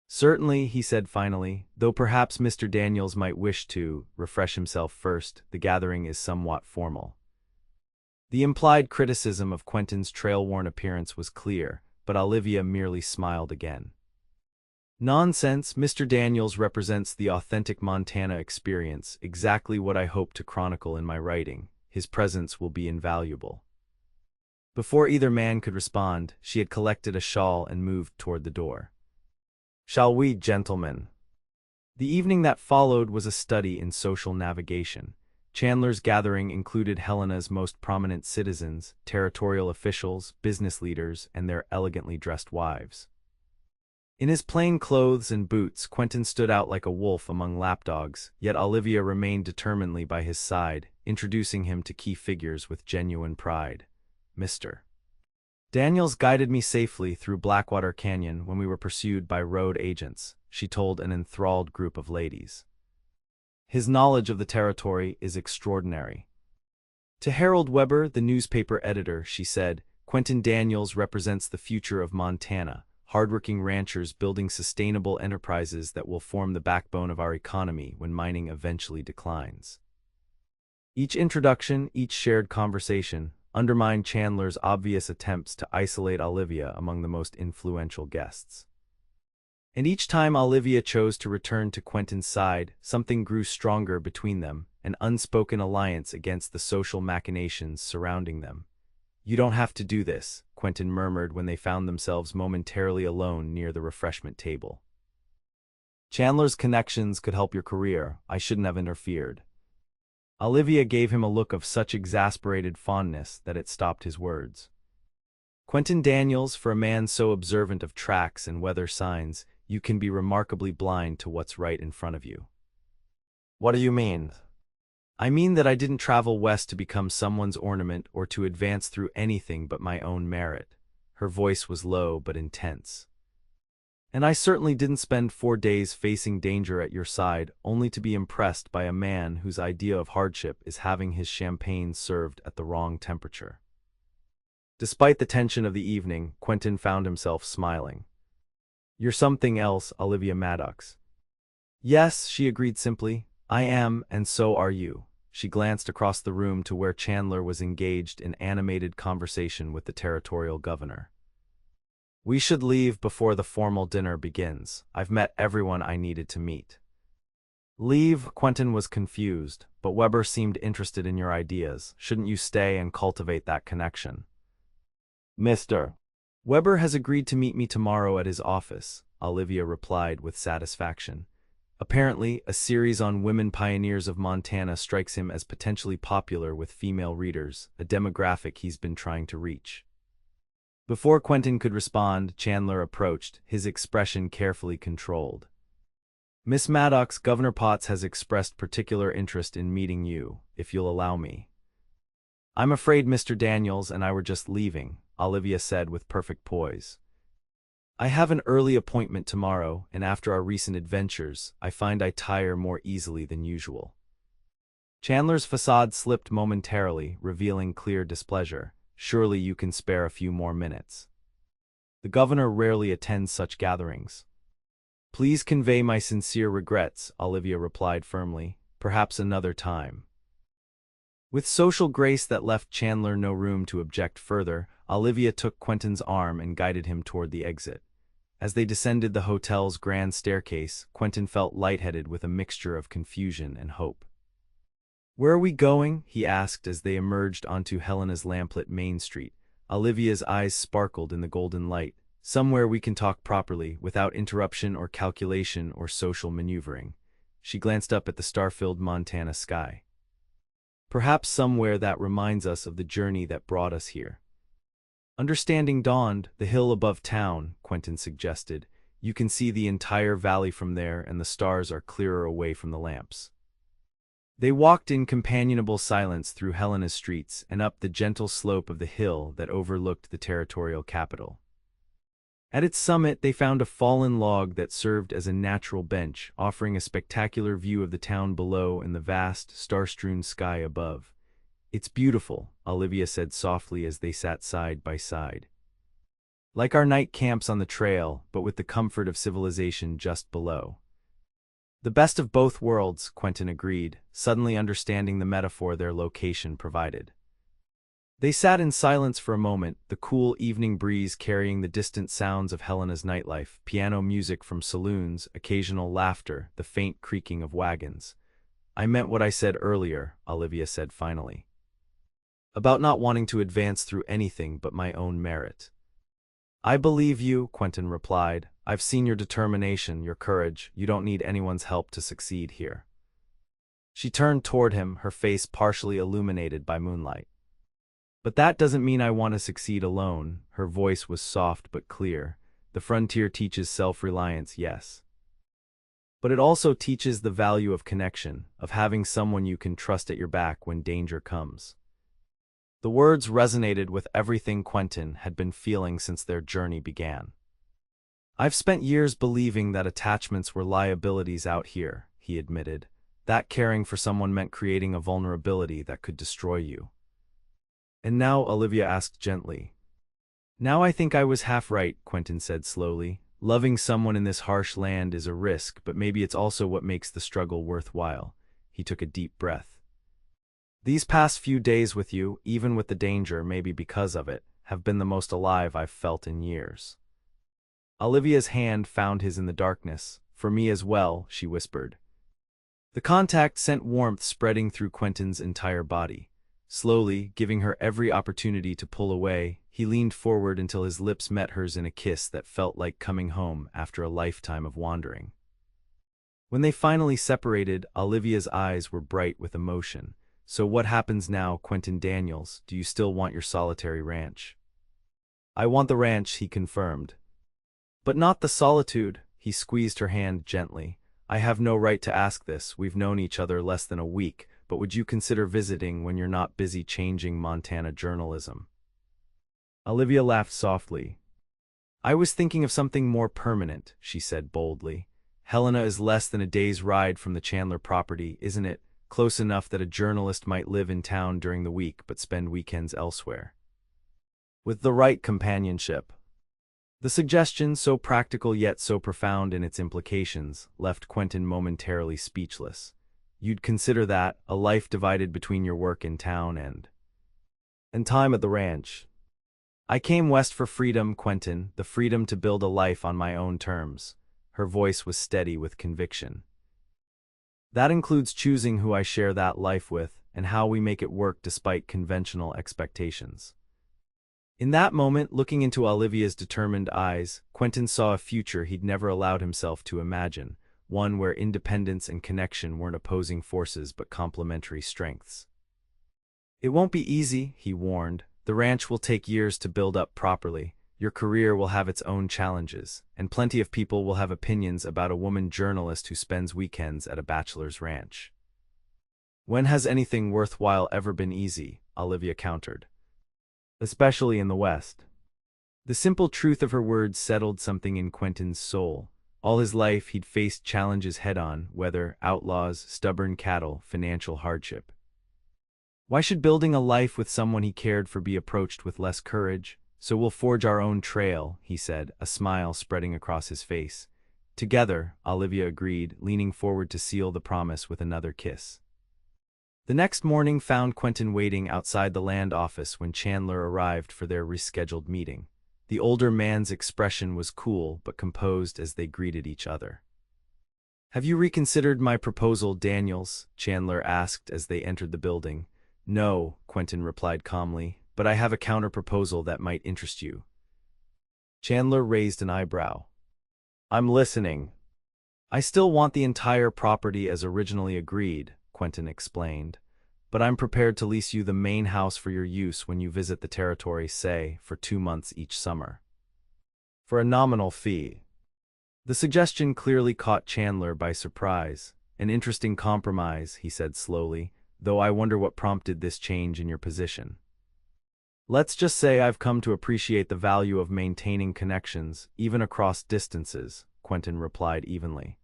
Speaker 1: Certainly, he said finally, though perhaps Mr. Daniels might wish to refresh himself first. The gathering is somewhat formal. The implied criticism of Quentin's trail-worn appearance was clear, but Olivia merely smiled again. Nonsense, Mr. Daniels represents the authentic Montana experience, exactly what I hope to chronicle in my writing. His presence will be invaluable. Before either man could respond, she had collected a shawl and moved toward the door. Shall we, gentlemen? The evening that followed was a study in social navigation. Chandler's gathering included Helena's most prominent citizens, territorial officials, business leaders, and their elegantly dressed wives. In his plain clothes and boots, Quentin stood out like a wolf among lapdogs, yet Olivia remained determinedly by his side, introducing him to key figures with genuine pride. Mr. Daniels guided me safely through Blackwater Canyon when we were pursued by road agents, she told an enthralled group of ladies. His knowledge of the territory is extraordinary. To Harold Weber, the newspaper editor, she said, Quentin Daniels represents the future of Montana, hardworking ranchers building sustainable enterprises that will form the backbone of our economy when mining eventually declines. Each introduction, each shared conversation, undermined Chandler's obvious attempts to isolate Olivia among the most influential guests. And each time Olivia chose to return to Quentin's side, something grew stronger between them, an unspoken alliance against the social machinations surrounding them. You don't have to do this, Quentin murmured when they found themselves momentarily alone near the refreshment table. Chandler's connections could help your career. I shouldn't have interfered. Olivia gave him a look of such exasperated fondness that it stopped his words. Quentin Daniels, for a man so observant of tracks and weather signs, you can be remarkably blind to what's right in front of you. What do you mean? I mean that I didn't travel west to become someone's ornament or to advance through anything but my own merit. Her voice was low but intense. And I certainly didn't spend 4 days facing danger at your side only to be impressed by a man whose idea of hardship is having his champagne served at the wrong temperature. Despite the tension of the evening, Quentin found himself smiling. You're something else, Olivia Maddox. Yes, she agreed simply. I am, and so are you. She glanced across the room to where Chandler was engaged in animated conversation with the territorial governor. We should leave before the formal dinner begins. I've met everyone I needed to meet. Leave? Quentin was confused, but Weber seemed interested in your ideas. Shouldn't you stay and cultivate that connection? Mr. Weber has agreed to meet me tomorrow at his office, Olivia replied with satisfaction. Apparently, a series on women pioneers of Montana strikes him as potentially popular with female readers, a demographic he's been trying to reach. Before Quentin could respond, Chandler approached, his expression carefully controlled. Miss Maddox, Governor Potts has expressed particular interest in meeting you, if you'll allow me. I'm afraid Mr. Daniels and I were just leaving, Olivia said with perfect poise. I have an early appointment tomorrow, and after our recent adventures, I find I tire more easily than usual. Chandler's facade slipped momentarily, revealing clear displeasure. Surely you can spare a few more minutes. The governor rarely attends such gatherings. Please convey my sincere regrets, Olivia replied firmly. Perhaps another time. With social grace that left Chandler no room to object further, Olivia took Quentin's arm and guided him toward the exit. As they descended the hotel's grand staircase, Quentin felt lightheaded with a mixture of confusion and hope. Where are we going? He asked as they emerged onto Helena's lamplit Main Street. Olivia's eyes sparkled in the golden light. Somewhere we can talk properly, without interruption or calculation or social maneuvering. She glanced up at the star-filled Montana sky. Perhaps somewhere that reminds us of the journey that brought us here. Understanding dawned, the hill above town, Quentin suggested. You can see the entire valley from there and the stars are clearer away from the lamps. They walked in companionable silence through Helena's streets and up the gentle slope of the hill that overlooked the territorial capital. At its summit they found a fallen log that served as a natural bench, offering a spectacular view of the town below and the vast, star-strewn sky above. "It's beautiful," Olivia said softly as they sat side by side. "Like our night camps on the trail, but with the comfort of civilization just below." "The best of both worlds," Quentin agreed, suddenly understanding the metaphor their location provided. They sat in silence for a moment, the cool evening breeze carrying the distant sounds of Helena's nightlife, piano music from saloons, occasional laughter, the faint creaking of wagons. "I meant what I said earlier," Olivia said finally. "About not wanting to advance through anything but my own merit." "I believe you," Quentin replied. "I've seen your determination, your courage. You don't need anyone's help to succeed here." She turned toward him, her face partially illuminated by moonlight. "But that doesn't mean I want to succeed alone." Her voice was soft but clear. "The frontier teaches self-reliance, yes. But it also teaches the value of connection, of having someone you can trust at your back when danger comes." The words resonated with everything Quentin had been feeling since their journey began. "I've spent years believing that attachments were liabilities out here," he admitted. "That caring for someone meant creating a vulnerability that could destroy you." "And now?" Olivia asked gently. "Now I think I was half right," Quentin said slowly. "Loving someone in this harsh land is a risk, but maybe it's also what makes the struggle worthwhile." He took a deep breath. "These past few days with you, even with the danger, maybe because of it, have been the most alive I've felt in years." Olivia's hand found his in the darkness. "For me as well," she whispered. The contact sent warmth spreading through Quentin's entire body. Slowly, giving her every opportunity to pull away, he leaned forward until his lips met hers in a kiss that felt like coming home after a lifetime of wandering. When they finally separated, Olivia's eyes were bright with emotion. "So what happens now, Quentin Daniels? Do you still want your solitary ranch?" "I want the ranch," he confirmed. "But not the solitude." He squeezed her hand gently. "I have no right to ask this. We've known each other less than a week. But would you consider visiting when you're not busy changing Montana journalism?" Olivia laughed softly. "I was thinking of something more permanent," she said boldly. "Helena is less than a day's ride from the Chandler property, isn't it? Close enough that a journalist might live in town during the week but spend weekends elsewhere. With the right companionship." The suggestion, so practical yet so profound in its implications, left Quentin momentarily speechless. "You'd consider that, a life divided between your work in town and time at the ranch?" "I came west for freedom, Quentin, the freedom to build a life on my own terms." Her voice was steady with conviction. "That includes choosing who I share that life with and how we make it work despite conventional expectations." In that moment, looking into Olivia's determined eyes, Quentin saw a future he'd never allowed himself to imagine. One where independence and connection weren't opposing forces but complementary strengths. "It won't be easy," he warned. "The ranch will take years to build up properly. Your career will have its own challenges, and plenty of people will have opinions about a woman journalist who spends weekends at a bachelor's ranch." "When has anything worthwhile ever been easy?" Olivia countered. "Especially in the West." The simple truth of her words settled something in Quentin's soul. All his life he'd faced challenges head-on, whether outlaws, stubborn cattle, financial hardship. Why should building a life with someone he cared for be approached with less courage? "So we'll forge our own trail," he said, a smile spreading across his face. "Together," Olivia agreed, leaning forward to seal the promise with another kiss. The next morning found Quentin waiting outside the land office when Chandler arrived for their rescheduled meeting. The older man's expression was cool but composed as they greeted each other. "Have you reconsidered my proposal, Daniels?" Chandler asked as they entered the building. "No," Quentin replied calmly, "but I have a counter-proposal that might interest you." Chandler raised an eyebrow. "I'm listening." "I still want the entire property as originally agreed," Quentin explained. but I'm prepared to lease you the main house for your use when you visit the territory, say, for 2 months each summer. For a nominal fee. The suggestion clearly caught Chandler by surprise. An interesting compromise, he said slowly, though I wonder what prompted this change in your position. Let's just say I've come to appreciate the value of maintaining connections, even across distances, Quentin replied evenly.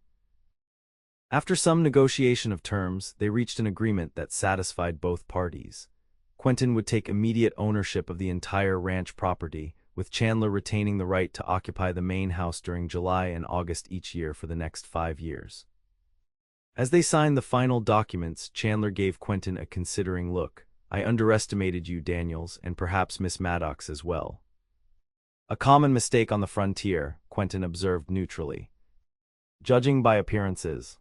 Speaker 1: After some negotiation of terms, they reached an agreement that satisfied both parties. Quentin would take immediate ownership of the entire ranch property, with Chandler retaining the right to occupy the main house during July and August each year for the next 5 years. As they signed the final documents, Chandler gave Quentin a considering look. I underestimated you, Daniels, and perhaps Miss Maddox as well. A common mistake on the frontier, Quentin observed neutrally. Judging by appearances.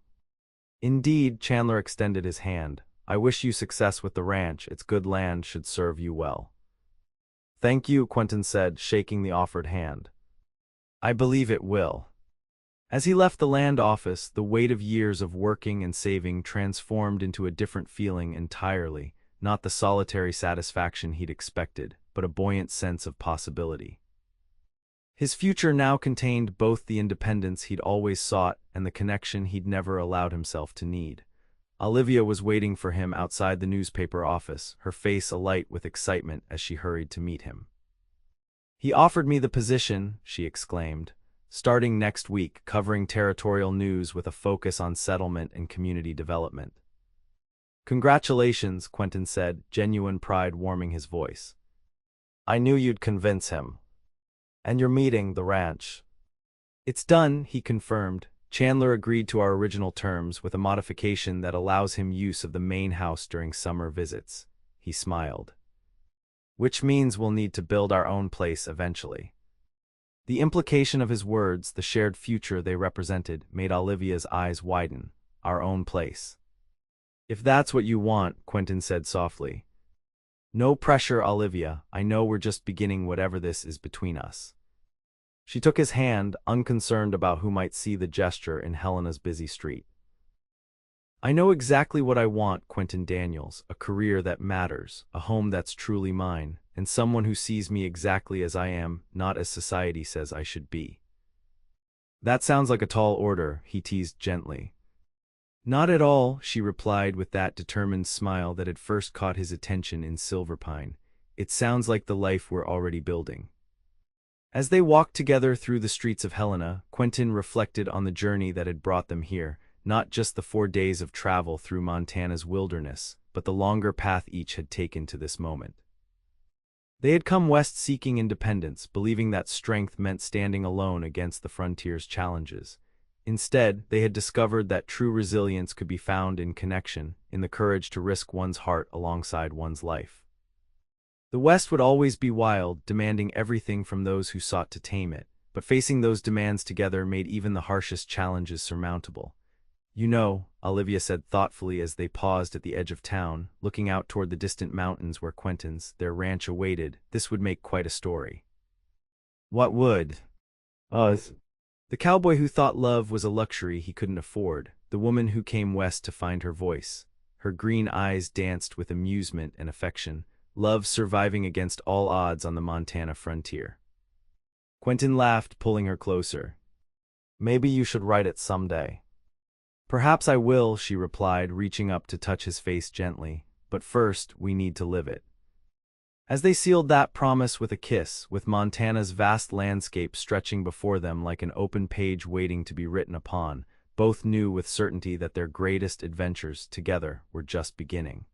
Speaker 1: Indeed, Chandler extended his hand. I wish you success with the ranch. Its good land should serve you well. Thank you, Quentin said, shaking the offered hand. I believe it will. As he left the land office, the weight of years of working and saving transformed into a different feeling entirely, not the solitary satisfaction he'd expected, but a buoyant sense of possibility. His future now contained both the independence he'd always sought and the connection he'd never allowed himself to need. Olivia was waiting for him outside the newspaper office, her face alight with excitement as she hurried to meet him. He offered me the position, she exclaimed, starting next week, covering territorial news with a focus on settlement and community development. Congratulations, Quentin said, genuine pride warming his voice. I knew you'd convince him. And you're meeting the ranch. It's done, he confirmed. Chandler agreed to our original terms with a modification that allows him use of the main house during summer visits. He smiled. Which means we'll need to build our own place eventually. The implication of his words, the shared future they represented, made Olivia's eyes widen. Our own place. If that's what you want, Quentin said softly. No pressure, Olivia. I know we're just beginning whatever this is between us. She took his hand, unconcerned about who might see the gesture in Helena's busy street. I know exactly what I want, Quentin Daniels, a career that matters, a home that's truly mine, and someone who sees me exactly as I am, not as society says I should be. That sounds like a tall order, he teased gently. Not at all, she replied with that determined smile that had first caught his attention in Silverpine. It sounds like the life we're already building. As they walked together through the streets of Helena, Quentin reflected on the journey that had brought them here, not just the 4 days of travel through Montana's wilderness, but the longer path each had taken to this moment. They had come west seeking independence, believing that strength meant standing alone against the frontier's challenges. Instead, they had discovered that true resilience could be found in connection, in the courage to risk one's heart alongside one's life. The West would always be wild, demanding everything from those who sought to tame it, but facing those demands together made even the harshest challenges surmountable. You know, Olivia said thoughtfully as they paused at the edge of town, looking out toward the distant mountains where their ranch awaited, this would make quite a story. What would? Us. The cowboy who thought love was a luxury he couldn't afford, the woman who came west to find her voice. Her green eyes danced with amusement and affection, love surviving against all odds on the Montana frontier. Quentin laughed, pulling her closer. Maybe you should write it someday. Perhaps I will, she replied, reaching up to touch his face gently, but first, we need to live it. As they sealed that promise with a kiss, with Montana's vast landscape stretching before them like an open page waiting to be written upon, both knew with certainty that their greatest adventures together were just beginning.